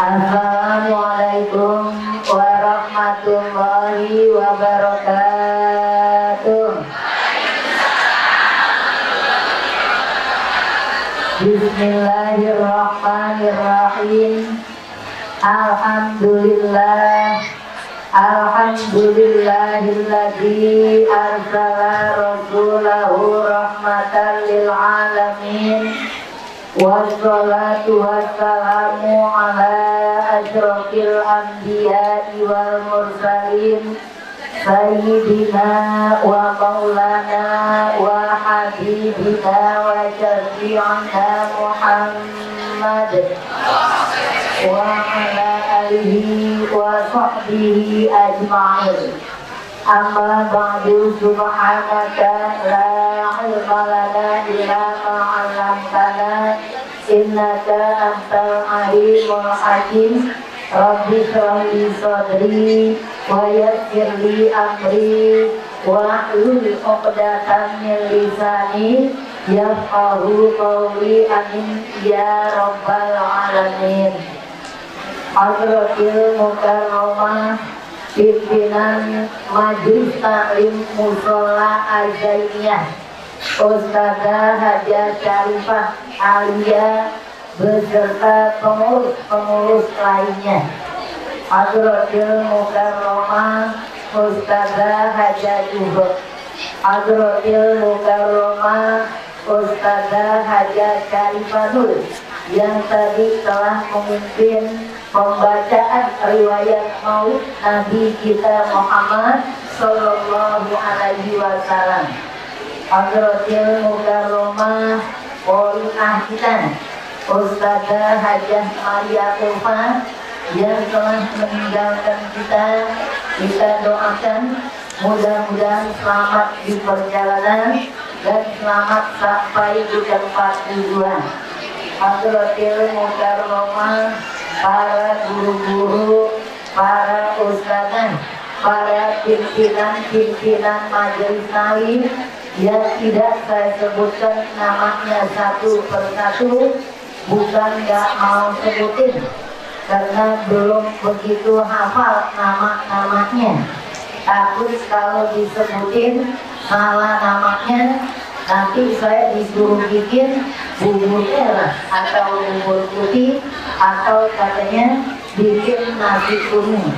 Assalamualaikum warahmatullahi wabarakatuh. Bismillahirrahmanirrahim. Alhamdulillahilladzi arsala rasulahu rahmatan lil alamin. Wassalatu wassalamu ala asyrafil anbiya'i wal mursalin sayyidina wa maulana wa habibina wa syafi'ina Muhammad wa ala alihi wa sahbihi ajma'in. Amma ba'du, subhanaka la ilma lana illa ma 'allamtana innaka antal alimul hakim. Rabbi shrah li sadri wa yassir li amri wa hlul 'uqdatam min lisani yafqahu qawli. Amin ya rabbal alamin. Hadratil mukarramah pimpinan Majelis Taklim Mushola Al-Zainiyah Ustazah Hajah Syarifah Alia beserta pengurus lainnya. Hadratil Mukarramah Ustazah Hajah Juhud, Hadratil Mukarramah Ustazah Hajah Syarifah Nur yang tadi telah memimpin pembacaan riwayat maulid Nabi kita Muhammad Sallallahu Alaihi Wasallam. Hadratil Mukarramah Polinah kita Ustazah Hajah Maria Ulfa yang telah meninggalkan kita doakan mudah-mudahan selamat di perjalanan dan selamat sampai di tempat tujuan. Hadratil Mukarramah para guru-guru, para ustazah, para pimpinan majelis taklim yang tidak saya sebutkan namanya satu persatu, bukan nggak mau sebutin karena belum begitu hafal nama-namanya. Takut kalau disebutin salah namanya, nanti saya disuruh bikin bubur merah atau bubur putih atau katanya bikin nasi kuning,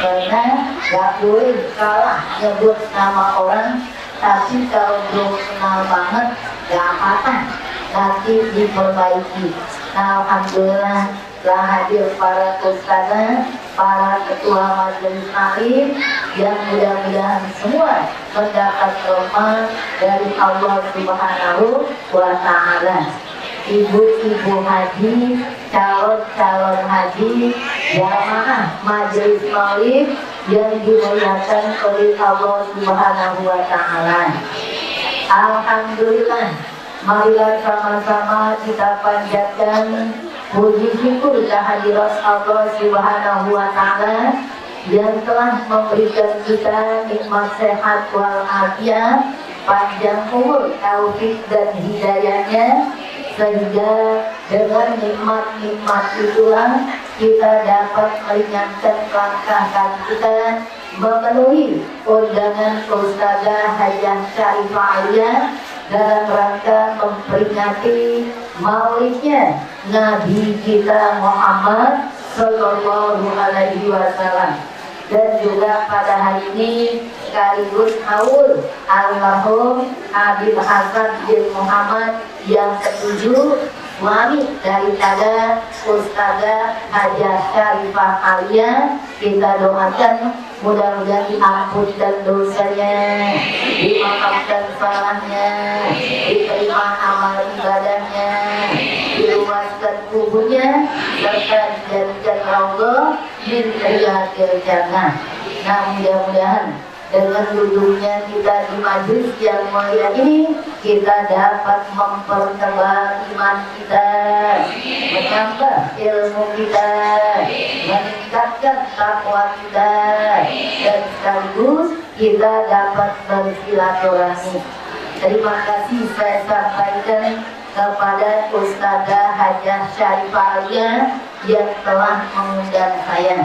karena gak boleh salah nyebut nama orang. Tapi kalau belum kenal banget gak apa-apa, nanti diperbaiki. Nah, alhamdulillah telah hadir para ustazah, para ketua majelis taklim yang mudah-mudahan semua mendapat rahmat dari Allah Subhanahu wa Ta'ala. Ibu-ibu haji, calon-calon haji, jamaah majelis maulid yang dimuliakan oleh Allah Subhanahu wa Ta'ala. Alhamdulillah, marilah sama-sama kita panjatkan puji syukur kehadirat Allah Subhanahu wa Ta'ala yang telah memberikan kita nikmat sehat wal afiat, panjang umur, taufik dan hidayahnya, sehingga dengan nikmat-nikmat itulah kita dapat meringankan langkah kaki kita memenuhi undangan Ustazah Hajah Syarifah Alia dalam rangka memperingati maulidnya Nabi kita Muhammad Sallallahu Alaihi Wasallam. Dan juga pada hari ini sekaligus haul almarhum Habib Hasan bin Muhammad yang ketujuh, suami daripada Ustazah Hajah Syarifah Alia. Kita doakan mudah-mudahan diampun dan dosanya, dimaafkan salahnya, diterima amal ibadahnya, diluaskan kuburnya, serta dijadikan raudhah min riyadil jannah. Nah, mudah-mudahan dengan duduknya kita di majelis yang mulia ini, kita dapat mempertebal iman kita, menambah ilmu kita, meningkatkan takwa kita, dan sekaligus kita dapat bersilaturahmi. Terima kasih saya sampaikan kepada Ustazah Hajah Syarifah Alia yang telah mengundang saya.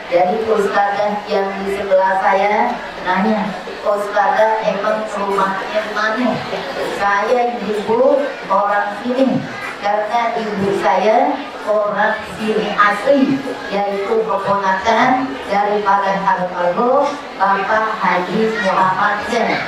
Jadi ustazah yang di sebelah saya nanya, ustazah emang rumahnya mana? Saya ibu orang sini, karena ibu saya orang sini asli, yaitu keponakan daripada almarhum Bapak Haji Muhammad Zain.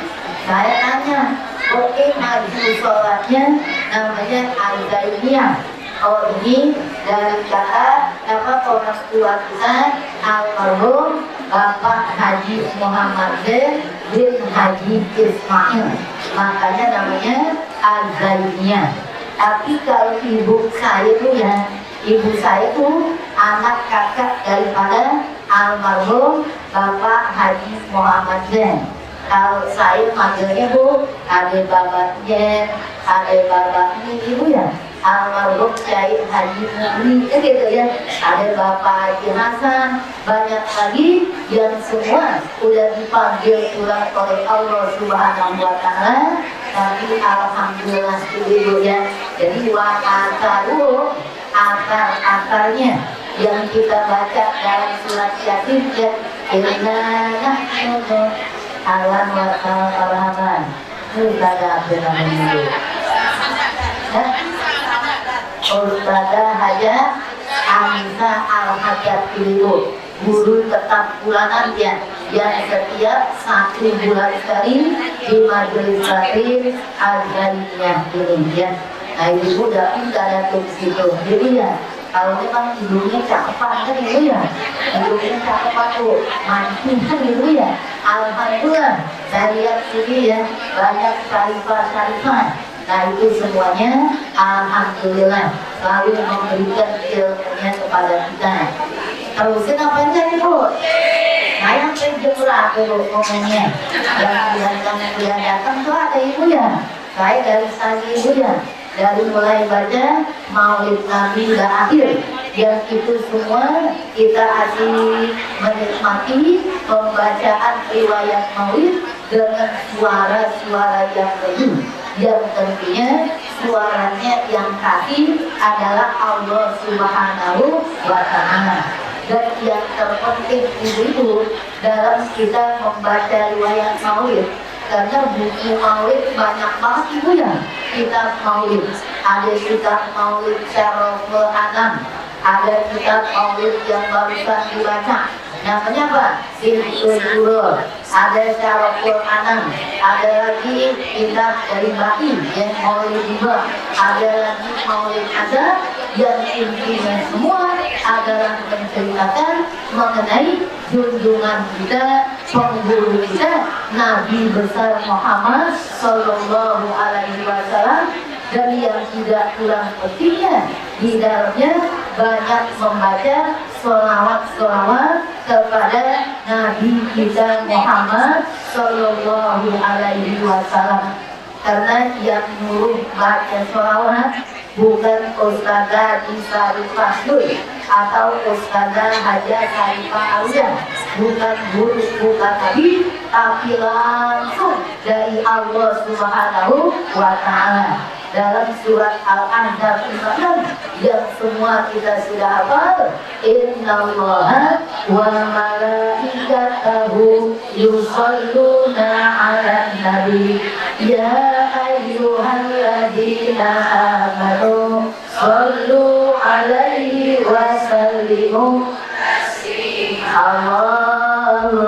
Saya tanya, oke maju sholatnya namanya Al-Zainiyah. Oh ini dari kata apa orang tua kita almarhum Bapak Haji Muhammad Zain bin Haji Ismail, makanya namanya Al-Zainiyah. Tapi kalau ibu saya itu ya, ibu saya itu anak kakak daripada almarhum Bapak Haji Muhammad Zain. Kalau saya manggilnya bu, ada babaknya, ada babaknya ibu ya. Almarhum Syahid Haji Mugni gitu ya, ada Bapak Haji Hasan, banyak lagi yang semua udah dipanggil pulang oleh Allah Subhanahu wa Ta'ala. Tapi alhamdulillah ibu ya, jadi wa'ataru akar-akarnya yang kita baca dalam surat Yasin ya, inna nahnu alam wa ta'ala Ustazah Abdurrahman Ustazah Haja Amisa Al-Hajat Ibu, guru tetap bulanan ya, yang setiap 1 bulan sekali di majelis taklim Al-Zainiyah ini ya. Nah ibu udah pindah datang ke situ, jadi ya kalau memang ibunya cakepan kan ibu ya, ibunya cakepan tuh mantu kan ibu ya. Alhamdulillah saya lihat sini ya, banyak syarifah. Nah itu semuanya alhamdulillah selalu memberikan ilmunya kepada kita. Terusin apa aja ibu? Saya jam berapa bu ngomongnya? Yang datang tuh ada ibu ya. Saya dari tadi ibu ya, dari mulai baca Maulid Nabi hingga akhir, yang itu semua kita asli menikmati pembacaan riwayat Maulid dengan suara-suara yang merdu, yang tentunya suaranya yang kasih adalah Allah Subhanahu wa Ta'ala. Dan yang terpenting itu dalam kita membaca riwayat Maulid, karena buku Maulid banyak banget ibu ya. Kitab Maulid, ada kitab Maulid Syaroful Anam, ada kitab Maulid yang barusan dibaca, namanya apa? Silsul Gurul, ada Syaroful Anam, ada lagi kitab dari Baki yang Maulid juga, ada lagi Maulid ada yang intinya semua adalah menceritakan mengenai junjungan kita, pengguru kita, Nabi besar Muhammad Sallallahu Alaihi Wasallam. Dan yang tidak kurang pentingnya, di dalamnya banyak membaca sholawat-sholawat kepada Nabi kita Muhammad Sallallahu Alaihi Wasallam. Karena yang nyuruh baca sholawat bukan Ustazah Isarifah Dul atau Ustazah Haja Sarifah Aulia, bukan guru, bukan nabi, tapi langsung dari Allah Subhanahu wa Ta'ala. Dalam surat Al-Ahzab 16 yang semua kita sudah hafal, innallaha wa malaikatahu yusholluna 'alan nabi ya ayyuhalladzina amanu shollu 'alaihi wa sallimu Allahumma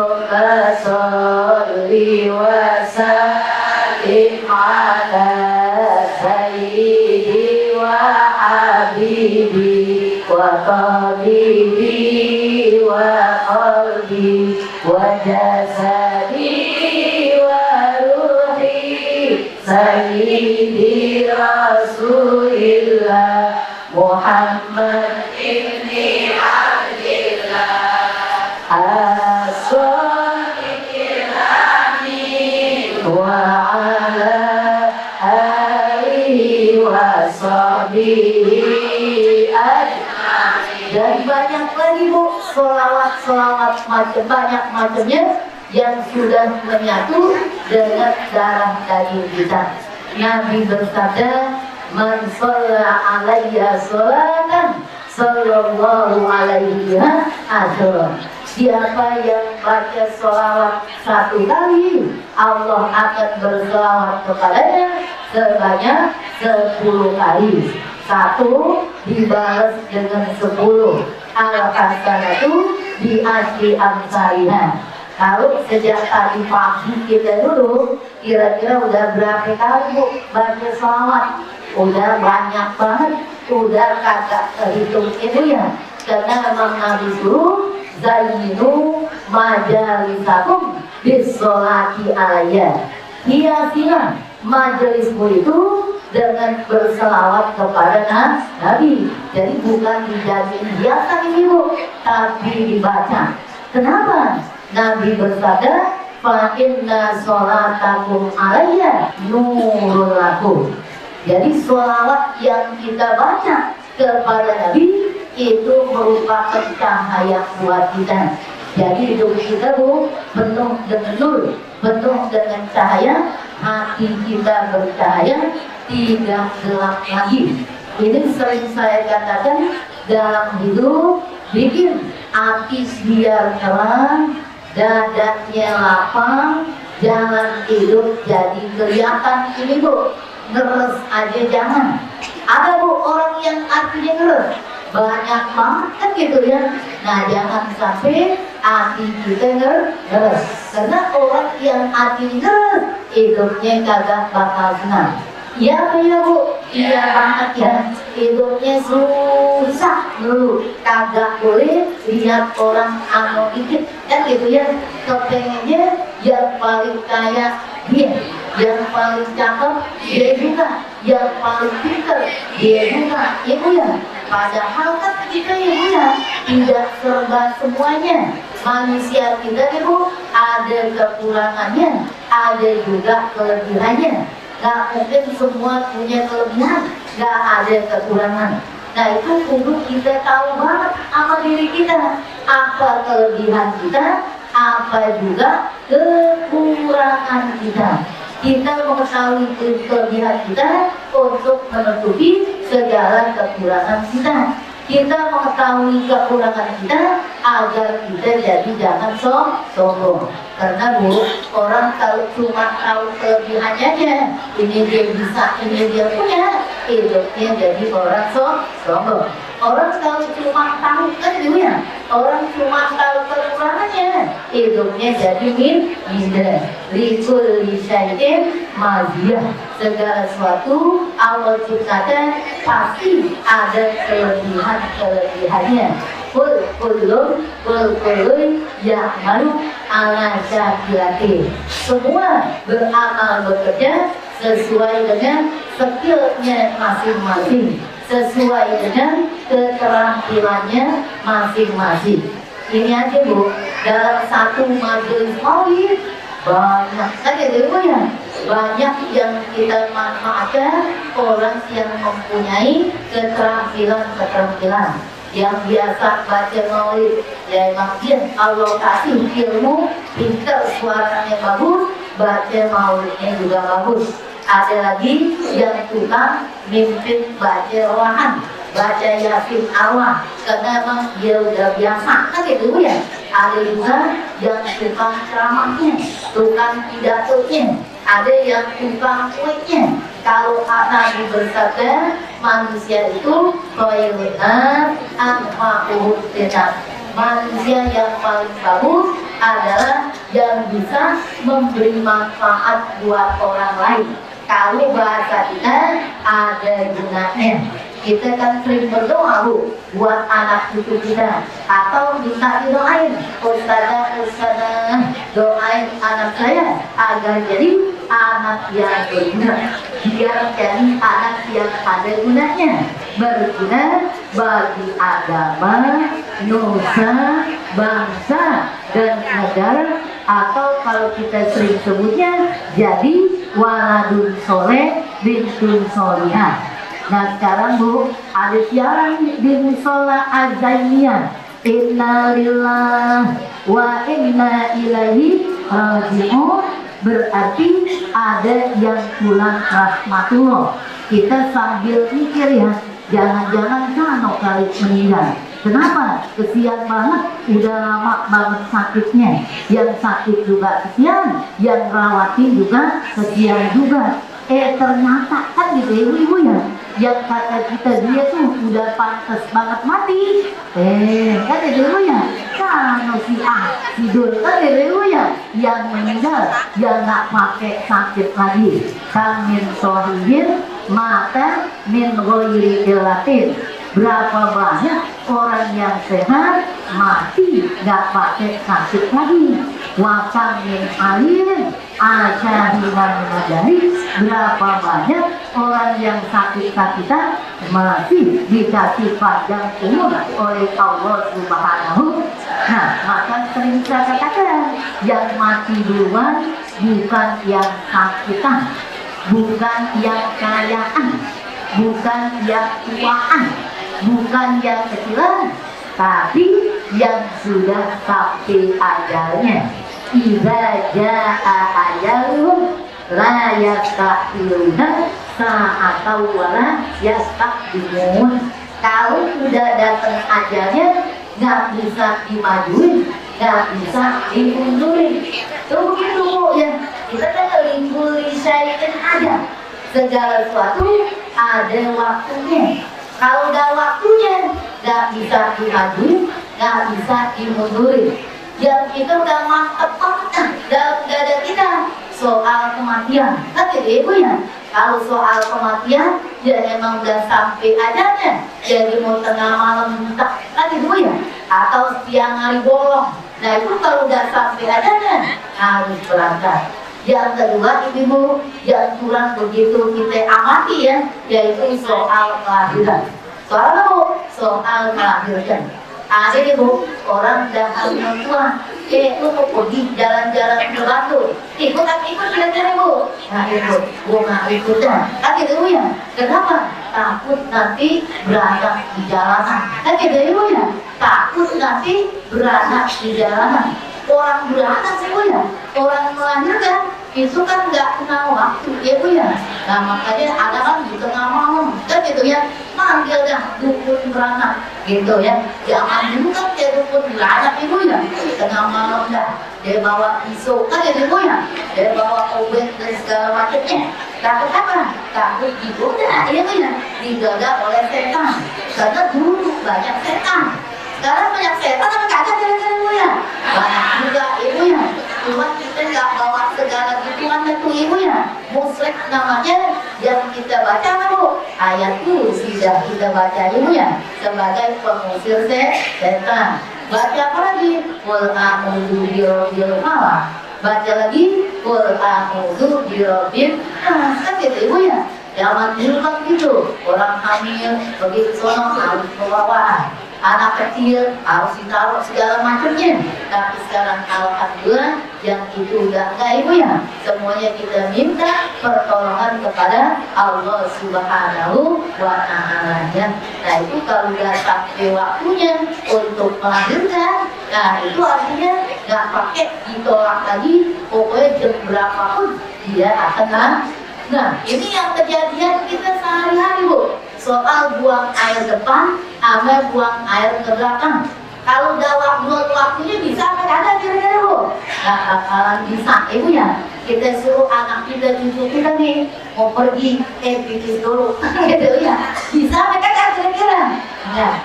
sholli wa sallim 'ala sayyidi wa habibi wa tabibi wa qalbi wa jasadi wa ruhi sayyidi rasulillah Muhammad ibni Abdillah as-sadiqil amin wa ala dan banyak lagi bu, solawat macam-macamnya yang sudah menyatu dengan darah daging kita. Nabi bersabda, man sholla alayya sholatan sallallahu alaihi wasallam. Siapa yang baca sholawat 1 kali, Allah akan berselawat kepadanya sebanyak 10 kali. 1 dibalas dengan 10. Al-hasanatu bi asyri amsalihah. Kalau sejak tadi pagi kita dulu, kira-kira udah berapa kali Bu baca sholawat? Udah banyak banget, udah kagak terhitung itu ya. Karena memang Nabi suruh zayyinu majalisakum bis-sholati alayya. Hiasilah majelismu itu dengan berselawat kepada Nabi. Jadi bukan dijadiin hiasan ini Bu, tapi dibaca. Kenapa? Nabi bersabda, fa inna sholatakum alayya nurul lakum. Jadi sholawat yang kita baca kepada Nabi itu merupakan cahaya buat kita. Jadi hidup kita Bu penuh dengan nur, penuh dengan cahaya, hati kita bercahaya, tidak gelap lagi. Ini sering saya katakan dalam hidup, bikin hati biar terang, dadanya lapang, jangan hidup jadi kelihatan ini Bu, ngeres aja jangan. Ada Bu orang yang hatinya ngeres, banyak banget kan gitu ya. Nah jangan sampai hati kita ngeres, karena orang yang hati ngeres hidupnya kagak bakal senang. Ya Bu, iya banget ya. Hidupnya susah dulu, kagak boleh lihat orang anu dikit kan gitu ya. Kepengennya yang paling kaya dia, yang paling cakep dia juga, yang paling pintar dia juga, ibu ya. Padahal kan kita ibu ya tidak serba semuanya. Manusia kita ibu ada kekurangannya, ada juga kelebihannya. Gak mungkin semua punya kelebihan, gak ada kekurangan. Nah itu kudu kita tahu banget sama diri kita, apa kelebihan kita, apa juga kekurangan kita. Kita mengetahui kelebihan kita untuk menutupi segala kekurangan kita. Kita mengetahui kekurangan kita agar kita jadi jangan sombong. Karena Bu, orang kalau cuma tahu kelebihannya aja, ini dia bisa, ini dia punya, hidupnya jadi orang sombong. Orang kalau cuma tahu kan ya, orang cuma tahu kekurangannya, hidupnya jadi minder. Likul lisyai'in maziyah. Segala sesuatu Allah ciptakan pasti ada kelebihannya. Kulun ya'malu ala syakilati. Semua beramal bekerja sesuai dengan skillnya masing-masing, sesuai dengan keterampilannya masing-masing. Ini aja Bu, dalam satu majelis maulid banyak saja Bu ya, banyak yang kita manfaatkan orang yang mempunyai keterampilan. Yang biasa baca maulid ya emang dia Allah kasih ilmu, pintar, suaranya bagus, baca maulidnya juga bagus. Ada lagi yang tukang mimpin baca rohan, baca yasin Allah, karena memang dia udah biasa kan gitu ya. Ada juga yang tukang ceramahnya, tukang pidatonya, ada yang tukang kuenya. Kalau Nabi bersabda, manusia itu khairunas anfa'uhum linnas. Manusia yang paling bagus adalah yang bisa memberi manfaat buat orang lain. Kalau bahasa kita ada gunanya. Kita kan sering berdoa Bu buat anak cucu kita, atau minta didoain, Ustazah doain anak saya agar jadi anak yang berguna, biar jadi anak yang ada gunanya, berguna bagi agama, nusa, bangsa, dan negara. Atau kalau kita sering sebutnya jadi waladun soleh bintun solihah. Nah sekarang Bu, ada siaran di musola Azainiyah. Inna lillah wa inna ilaihi raji'un. Berarti ada yang pulang rahmatullah. Kita sambil mikir ya, Jangan-jangan Kano kali meninggal. Kenapa? Kesian banget, udah lama banget sakitnya. Yang sakit juga kesian, yang rawatin juga kesian juga. Ternyata kan gitu ibu ya, yang kata kita dia tuh udah pantas banget mati. Kan gitu ya, kan si A, si Dul kan gitu ya, yang meninggal, yang nggak pakai sakit lagi. Kamin sohihin, mata min ghairi ilatin. Berapa banyak orang yang sehat mati nggak pakai sakit lagi. Wakang min alin asyahinan madari. Berapa banyak orang yang sakit-sakitan masih dikasih panjang umur oleh Allah Subhanahu. Nah, maka sering saya katakan yang mati duluan bukan yang sakitan, bukan yang kayaan, bukan yang tuaan, bukan yang kecilan, tapi yang sudah sampai ajalnya. Idza jaa ajaluhum la yastakhiruna sa'atan wa la yastaqdimun. Kalau sudah datang ajalnya, nggak bisa dimajuin, nggak bisa dimundurin. Tuh begitu Bu ya. Kita kan likulli syai'in aja. Segala sesuatu ada waktunya. Kalau udah waktunya, nggak bisa dimajuin, nggak bisa dimundurin. Yang itu udah mantep banget dalam dada kita soal kematian. Kan gitu Ibu ya. Kalau soal kematian, ya emang udah sampai ajalnya. Jadi mau tengah malam buta, kan gitu ya. Atau siang hari bolong. Nah itu kalau udah sampai ajalnya harus berangkat. Yang kedua ibu, yang kurang begitu kita amati ya, yaitu soal kelahiran. Soal apa Bu? Soal kelahiran. Ada nih Bu, orang udah hamil tua, lu mau pergi jalan-jalan ke Batu, ikut kira-kira Bu. Nah itu, gua nggak ikut dah. Kan gitu Bu ya. Kenapa? Takut nanti beranak di jalanan. Kan gitu Bu ya. Takut nanti beranak di jalanan. Orang beranak sih Bu ya, orang melahirkan itu kan nggak kenal waktu ya Bu ya. Nah makanya ada kan di tengah malam kan gitu ya, manggil dah dukun beranak gitu ya. Jangan dulu kan dia dukun beranak Ibu ya, tengah malam dah dia bawa pisau kan ya Bu ya, dia bawa obat dan segala macamnya. Takut apa? Takut digoda ya Bu ya, digoda oleh setan. Karena dulu banyak setan. Sekarang banyak setan tapi kagak kira-kira Bu ya. Banyak juga Ibu ya. Cuma kita nggak bawa segala gituan itu Ibu ya. Musrik namanya yang kita baca kan Bu. Ayat itu sudah kita baca Ibu ya. Sebagai pengusir setan. Baca apa lagi? Qul a'udzu birabbil falaq. Baca lagi Qul a'udzu birabbin nas. Kan gitu Ibu ya. Zaman dulu kan gitu. Orang hamil begitu sono harus pembawaan. Anak kecil harus ditaruh segala macamnya. Tapi sekarang alhamdulillah yang itu udah enggak Ibu ya. Semuanya kita minta pertolongan kepada Allah Subhanahu wa ta'ala. Nah itu kalau udah sampai waktunya untuk melahirkan, nah itu artinya nggak pakai ditolak lagi. Pokoknya jam berapapun dia akan lahir. Nah ini yang kejadian kita sehari-hari Bu. Soal buang air depan sama buang air ke belakang. Kalau udah waktunya bisa apa ada kira-kira Bu? Nggak bakalan bisa Ibu ya. Kita suruh anak kita, cucu kita nih mau pergi pipis dulu gitu ya. Bisa apa kagak kira-kira? Nggak.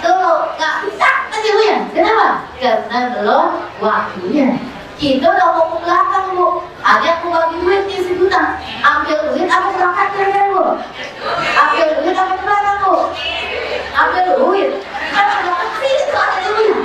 Dulu nggak bisa kan Ibu ya. Kenapa? Karena belum waktunya. Kita udah mau ke belakang Bu. Ada yang mau bagi duit di sejuta. Ambil duit apa berangkat kira-kira Bu? Ambil duit apa berangkat Bu? Ambil duit. Kan ada sih itu ada duit.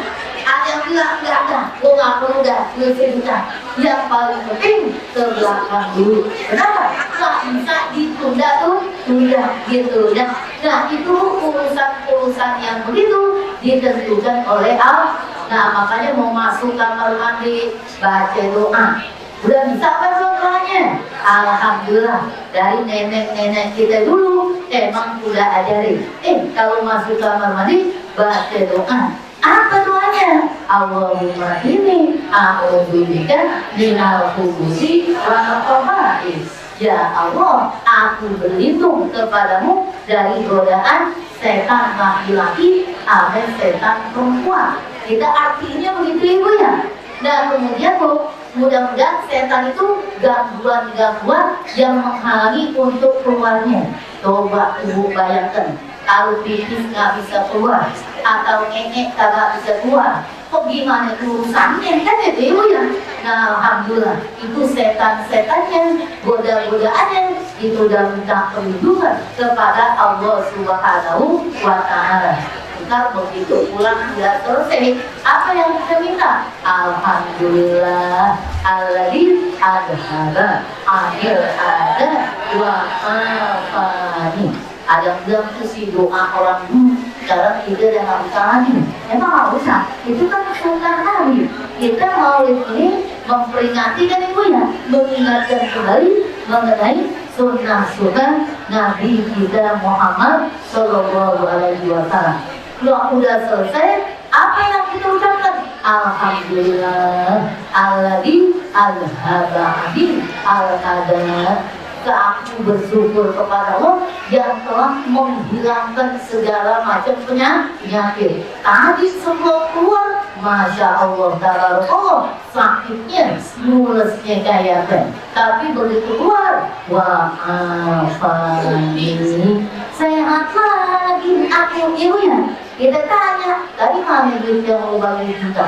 Ada yang bilang enggak ada. Gue nggak perlu dah duit sejuta. Yang paling penting ke belakang dulu. Kenapa? Nggak bisa ditunda tuh, tunda gitu ya. Nah itu urusan-urusan yang begitu ditentukan oleh Allah. Nah makanya mau masuk kamar mandi baca doa. Udah bisa apa doanya? Alhamdulillah dari nenek-nenek kita dulu emang udah ajarin. Kalau masuk kamar mandi baca doa. Apa doanya? Allahumma inni a'udzubika minal khubuthi wal khaba'is. ya Allah, aku berlindung kepadamu dari godaan setan laki-laki atau setan perempuan. Kita artinya begitu ibu ya. Nah kemudian bu, mudah-mudahan setan itu gangguan-gangguan yang menghalangi untuk keluarnya. Coba ibu bayangkan, kalau pipis nggak bisa keluar atau ngekek nggak bisa keluar, kok gimana urusannya kan itu ya. Nah alhamdulillah itu setan-setannya, goda-godaannya itu udah minta perlindungan kepada Allah Subhanahu wa Ta'ala. Kita begitu pulang sudah selesai, apa yang kita minta? Alhamdulillah alladzi adhaba anil ada wa afani. Ada bilang itu si doa orang dulu, sekarang kita yang nggak bisa lagi. Emang nggak usah, itu kan sunnah Nabi. Kita mau ini memperingati kan ibu ya, mengingatkan kembali mengenai sunnah-sunnah Nabi kita Muhammad Sallallahu Alaihi Wasallam. Kalau udah selesai, apa yang kita ucapkan? Alhamdulillah alladzi adhaba anil ada. Aku bersyukur kepada Allah yang telah menghilangkan segala macam penyakit. Tadi semua keluar, masya Allah, tabarakallah, sakitnya, mulesnya kayak apa. Tapi begitu keluar, ini sehat lagi aku ibu ya. Kita tanya, tadi mana duit yang mau bagi juta?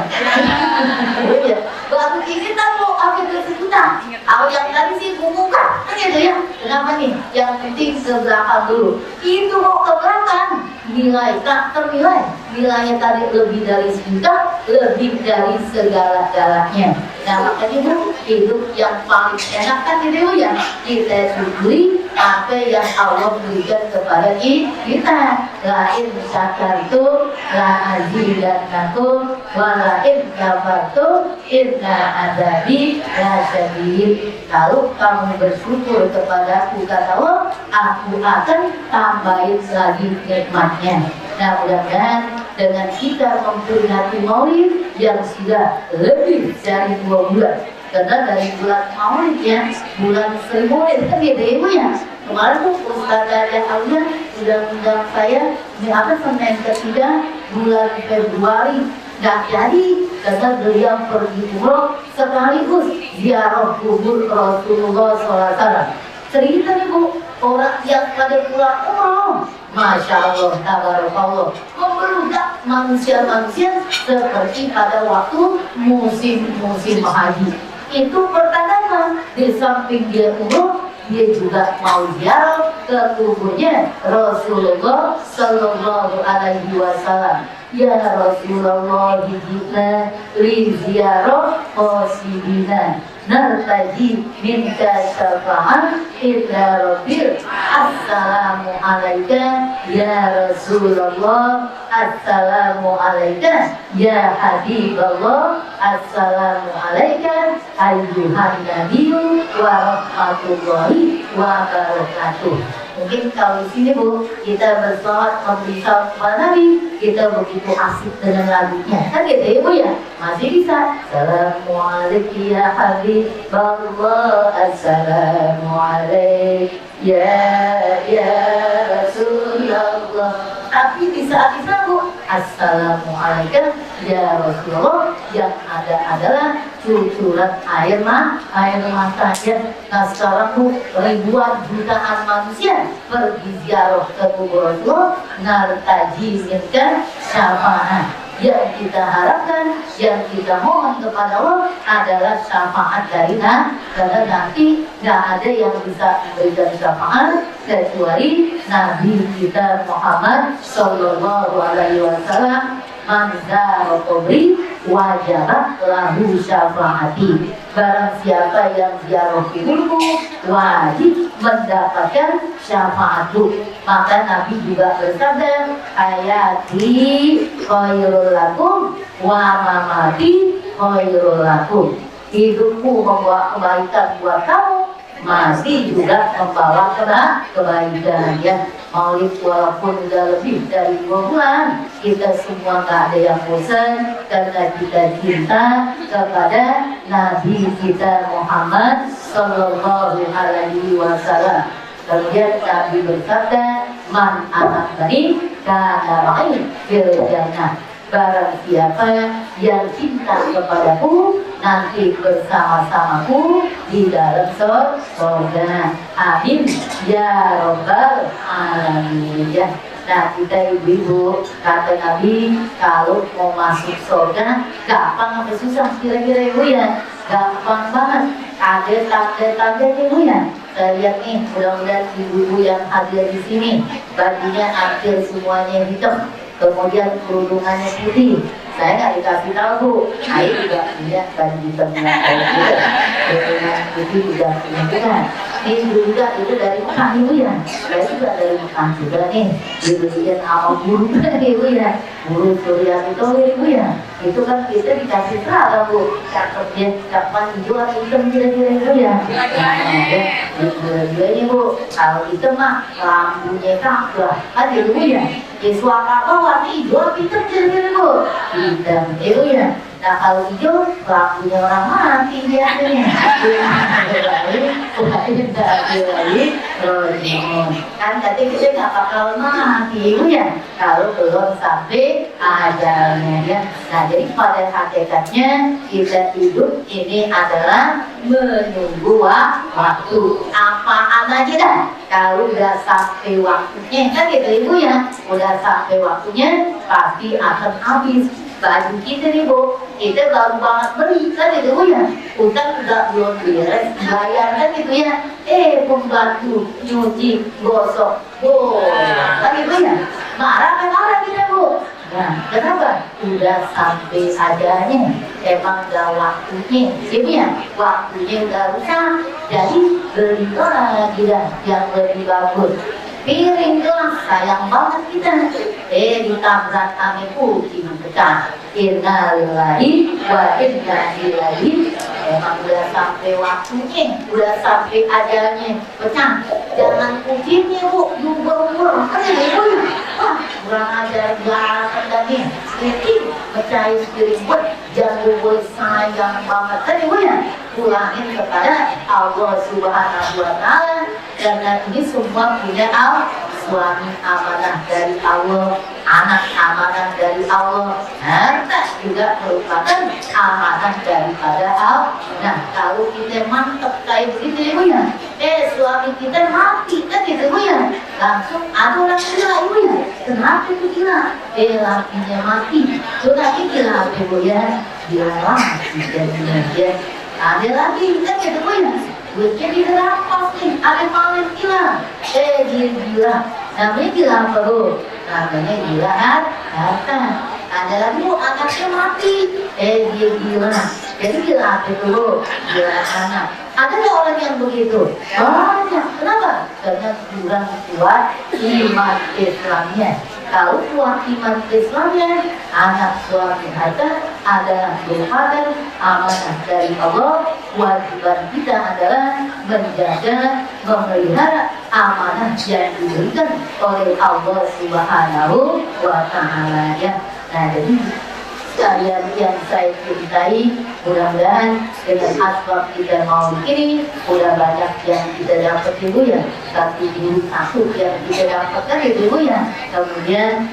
Baru kita mau ambil duit sejuta. Kalau yang tadi sih buka, kan gitu ya. Kenapa nih? Yang penting ke belakang dulu. Itu mau ke belakang, nilai tak ternilai. Nilainya tadi lebih dari sejuta, lebih dari segala-galanya. Nah makanya bu, hidup yang paling enak kan gitu ya. Kita syukuri apa yang Allah berikan kepada kita. Lain syakartum la azidannakum wa la in kafartum inna adzabi la syadid. Kalau kamu bersyukur kepadaku kata Allah, aku akan tambahin lagi nikmatnya. Nah mudah-mudahan dengan kita memperingati Maulid yang sudah lebih dari 2 bulan. Karena dari bulan Maulid ya, bulan Sri Maulid kan gitu ibu ya. Kemarin tuh Ustazah yang Aulia sudah undang saya di Senin ketiga bulan Februari. Nggak jadi karena beliau pergi umroh sekaligus ziarah kubur Rasulullah SAW. Cerita nih bu, orang yang pada pulang umroh, masya Allah, tabarakallah, membeludak manusia-manusia seperti pada waktu musim haji. Itu pertama di samping dia umroh, dia juga mau ziarah ke kuburnya Rasulullah Sallallahu Alaihi Wasallam. Ya Rasulullah hijibna li ziarah qasidina nartaji minka syafa'an ila rabbil. Assalamu alaika ya Rasulullah, assalamu alaika ya Habiballah, assalamu alaika ayyuhan nabiyyu wa rahmatullahi wa barakatuh. Mungkin kalau di sini bu, kita bersolat memberi salam kepada Nabi, kita begitu asik dengan lagunya, kan gitu ya bu ya, masih bisa. Assalamualaikum ya Habiballah, assalamualaikum ya Rasulullah. Tapi di saat itu bu, assalamualaikum ya Rasulullah, yang ada adalah cucuran air mata ya. Nah sekarang bu, ribuan jutaan manusia pergi ziarah ke kubur Rasulullah, nartaji minkan syafaat. Yang kita harapkan, yang kita mohon kepada Allah adalah syafaat dari karena nanti nggak ada yang bisa memberikan syafaat kecuali Nabi kita Muhammad Sallallahu Alaihi Wasallam. Man zara qabri wajabat lahu syafaati. Barang siapa yang ziarah kuburku wajib mendapatkan syafaatku. Maka Nabi juga bersabda, hayati khairul lakum wa mamati khairul lakum. Hidupku membawa kebaikan buat kamu, mati juga membawa kebaikan ya. Maulid walaupun udah lebih dari 2 bulan, kita semua gak ada yang bosan karena kita cinta kepada Nabi kita Muhammad Sallallahu Alaihi Wasallam. Kemudian Nabi bersabda, man anak bani kana ma'i fil jannah. Barang siapa yang cinta kepadaku, nanti bersama-samaku di dalam surga. Amin ya rabbal alamin. Ya. Nah, kita ibu-ibu, kata Nabi, kalau mau masuk surga gampang apa susah kira-kira ibu ya? Gampang banget. Ada ibu ya. Saya lihat nih, mudah-mudahan ibu-ibu yang hadir di sini bajunya hampir semuanya hitam, kemudian kerudungannya putih. Saya nggak dikasih tahu Bu, saya juga punya baju hitamnya kerudungan putih juga punya. Ini juga itu dari Mekah ibu ya. Saya juga dari Mekah juga nih. Dibeliin sama guru ibu ya. Guru Surya itu ibu ya. Itu kan kita dikasih seragam Bu. Cakepnya kapan dijual hitam kira-kira ibu ya. Dua ini Bu. Kalau hitam mah lampunya kagak. Ada ibu ya. Suara apa warna hijau hitam kira-kira ibu. Hitam ibu ya. Nah kalau hijau lampunya orang mati biasanya. Kan tadi kita nggak bakal mati ibu ya kalau belum sampai ajalnya ya. Nah jadi pada hakikatnya kita hidup ini adalah menunggu waktu. Apaan aja dah kalau udah sampai waktunya kan gitu ibu ya, udah sampai waktunya pasti akan habis. Baju kita nih Bu, kita baru banget beli kan gitu Bu ya, utang udah belum beres bayar kan gitu ya, pembantu nyuci gosok kan gitu ya, marah kita Bu. Nah kenapa? Udah sampai adanya, emang udah waktunya gitu ya, waktunya udah rusak, jadi beli lagi dah yang lebih bagus. Piring gelas sayang banget kita, ditabrak ame kucing pecah. Innalillahi wa inna ilaihi. Emang udah sampai waktunya, udah sampai ajalnya pecah. Jangan kucingnya Bu, diubur-ubur kan ibu ya. Wah kurang ajar banget tadi. Ini pecahin piring buat jangan buat sayang banget kan ibu ya. Pulangin kepada Allah Subhanahu wa Ta'ala, karena ini semua punya Allah. Suami amanah dari Allah, anak amanah dari Allah, harta juga merupakan amanah daripada Allah. Nah kalau kita mantep kayak begitu ibu ya, suami kita mati kan gitu ibu ya, langsung ada orang gila ibu ya. Kenapa itu gila? Lakinya mati, sudah gila ibu ya, gila lagi jadinya ya. Ada lagi kan gitu Bu ya, duitnya dirampas nih, ada maling gila, dia gila, namanya gila apa Bu? Namanya gila harta. Ada lagi Bu, anaknya mati, dia gila, jadi gila apa itu Bu? Gila anak. Ada nggak orang yang begitu? Banyak. Kenapa? Karena kurang kuat iman Islamnya. Kalau kuat iman Islamnya, anak suami harta adalah merupakan amanah dari Allah. Kewajiban kita adalah menjaga, memelihara amanah yang diberikan oleh Allah Subhanahu wa Ta'ala ya. Nah jadi kalian yang saya cintai, mudah-mudahan dengan asbab kita mau ini udah banyak yang kita dapat ibu ya, tapi dulu satu yang kita dapatkan ibu ya, kemudian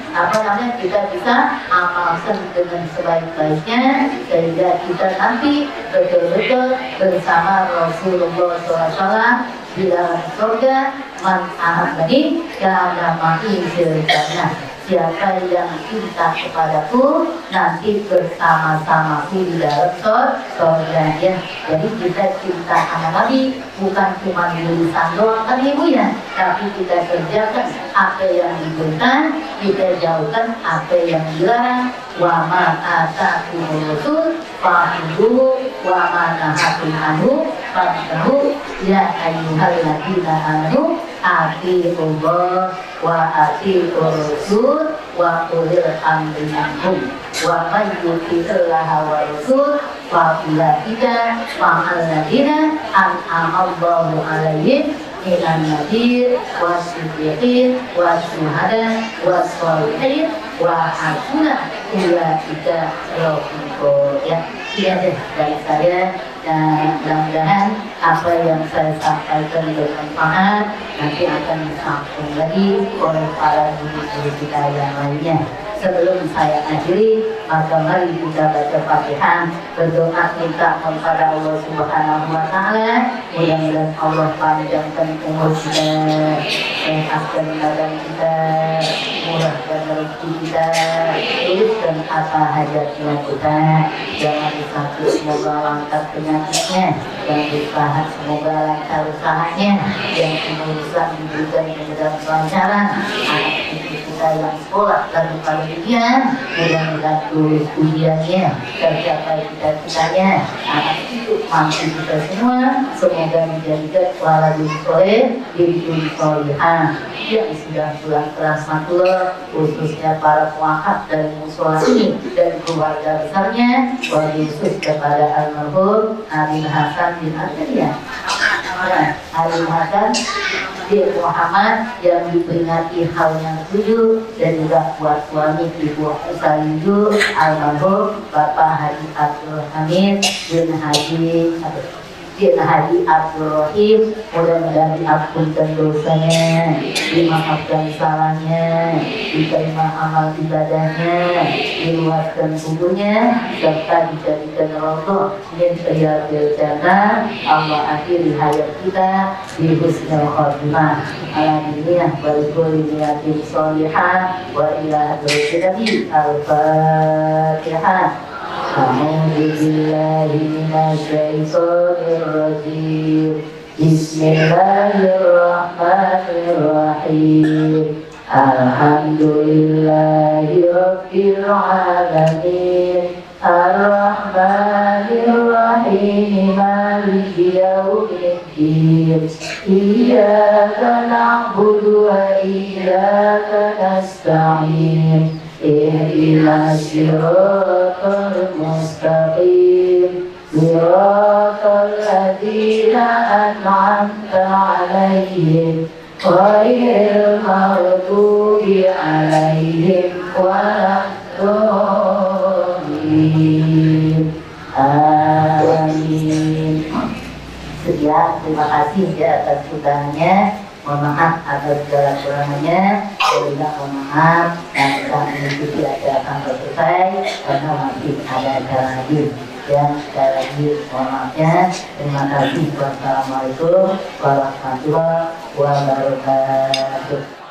kita bisa amalkan dengan sebaik-baiknya sehingga kita nanti betul-betul bersama Rasulullah SAW di dalam surga. Man ahabbani kana ma'i fil jannah. Siapa yang cinta kepadaku nanti bersama-samaku di dalam surga ya. Jadi kita cinta sama Nabi bukan cuma di lisan doang kan ibu ya, tapi kita kerjakan apa yang diperintah, kita jauhkan apa yang dilarang. Wa ma atakum rasul fahudu wa ma nahakum anhu fantahu ya ayyuhalladzina amanu atiiullah wa atiiur rasul wa ulil amri minkum wa may yuti'illaha wa rasul fa ulaika ma'al ladzina an'ama Allahu 'alaihim minan nabiyin wasiddiqin wasyuhada wassolihin wa hasuna ulaika rafiqa. Ya, iya deh dari saya. Dan mudah-mudahan apa yang saya sampaikan bermanfaat, nanti akan disambung lagi oleh para guru-guru kita yang lainnya. Sebelum saya akhiri, maka mari kita baca Fatihah, berdoa minta kepada Allah Subhanahu wa Ta'ala. Mudah-mudahan Allah panjangkan umur kita, sehatkan badan kita, murahkan rezeki kita, uruskan apa hajatnya kita. Jangan disakit, semoga lancar penyakitnya. Yang usaha, semoga lancar usahanya. Yang usaha diberikan kemudahan kelancaran. Anak kita yang sekolah dan pendidikan, mudah-mudahan lulus ujiannya, tercapai cita-citanya. Anak itu mampu kita semua, semoga menjadikan waladun soleh, bintun solihah yang sudah pulang ke rahmatullah, khususnya para wakaf dari musola ini dan keluarga besarnya, khusus kepada almarhum Amin Hasan bin Adrian. Amin Hasan bin Muhammad yang diperingati hal yang tujuh, dan juga buat suami ibu Salihu almarhum Bapak Haji Abdul Hamid bin Haji Abdul Rahim. Mudah-mudahan diampunkan dosanya, dimaafkan salahnya, diterima amal ibadahnya, diluaskan kuburnya, serta dijadikan rodoh min riyadil jannah. Allah akhiri hayat kita di husnul khotimah. Alhamdulillah wal kulli niyatin sholihah wa ila hadratin al-Fatihah. A'udzu billahi minasyaitonir rajim. Bismillahirrahmanirrahim. Alhamdulillahi rabbil alamin. Ar-Rahmanir-Rahim. Maliki yaumiddin. Iyyaka na'budu wa iyyaka nasta'in. Ihdinas siratal mustaqim. Siratal ladzina an'amta 'alaihim ghairil maghdubi 'alaihim waladdallin. Amin. Sekian, terima kasih ya atas undangannya. Mohon maaf atas segala kurangannya. Saya mohon maaf dan kita mengikuti acara sampai selesai karena masih ada acara lagi. Dan sekali lagi mohon maafnya. Terima kasih. Wassalamualaikum warahmatullahi wabarakatuh.